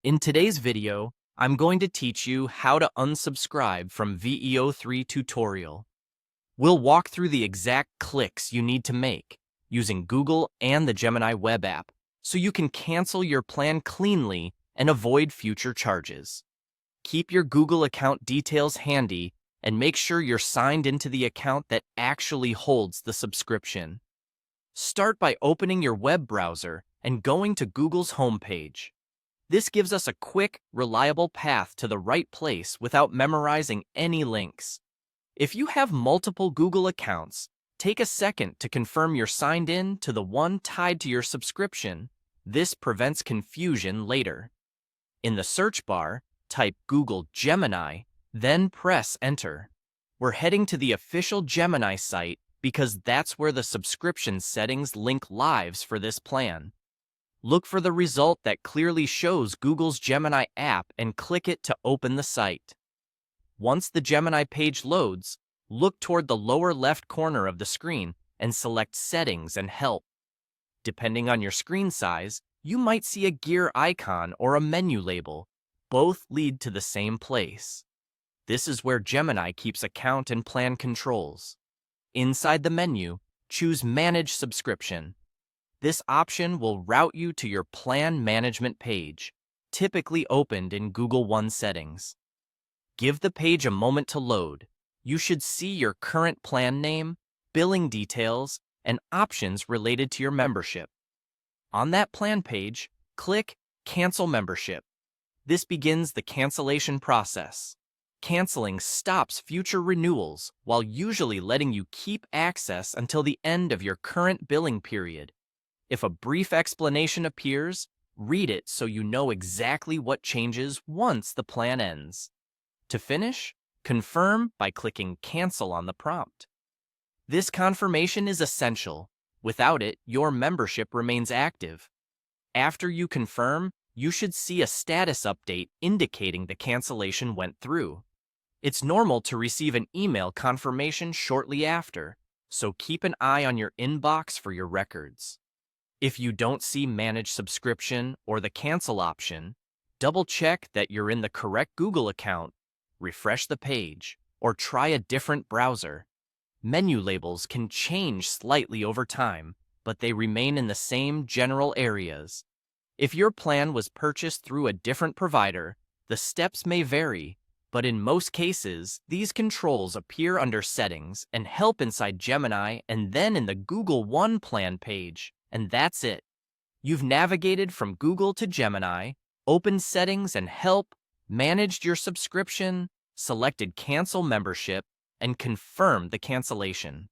In today's video, I'm going to teach you how to unsubscribe from VEO3 tutorial. We'll walk through the exact clicks you need to make using Google and the Gemini web app so you can cancel your plan cleanly and avoid future charges. Keep your Google account details handy and make sure you're signed into the account that actually holds the subscription. Start by opening your web browser and going to Google's homepage. This gives us a quick, reliable path to the right place without memorizing any links. If you have multiple Google accounts, take a second to confirm you're signed in to the one tied to your subscription. This prevents confusion later. In the search bar, type Google Gemini, then press Enter. We're heading to the official Gemini site because that's where the subscription settings link lives for this plan. Look for the result that clearly shows Google's Gemini app and click it to open the site. Once the Gemini page loads, look toward the lower left corner of the screen and select Settings and Help. Depending on your screen size, you might see a gear icon or a menu label. Both lead to the same place. This is where Gemini keeps account and plan controls. Inside the menu, choose Manage Subscription. This option will route you to your plan management page, typically opened in Google One settings. Give the page a moment to load. You should see your current plan name, billing details, and options related to your membership. On that plan page, click Cancel Membership. This begins the cancellation process. Canceling stops future renewals while usually letting you keep access until the end of your current billing period. If a brief explanation appears, read it so you know exactly what changes once the plan ends. To finish, confirm by clicking Cancel on the prompt. This confirmation is essential. Without it, your membership remains active. After you confirm, you should see a status update indicating the cancellation went through. It's normal to receive an email confirmation shortly after, so keep an eye on your inbox for your records. If you don't see Manage Subscription or the Cancel option, double-check that you're in the correct Google account, refresh the page, or try a different browser. Menu labels can change slightly over time, but they remain in the same general areas. If your plan was purchased through a different provider, the steps may vary, but in most cases, these controls appear under Settings and Help inside Gemini and then in the Google One plan page. And that's it. You've navigated from Google to Gemini, opened Settings and Help, managed your subscription, selected Cancel Membership, and confirmed the cancellation.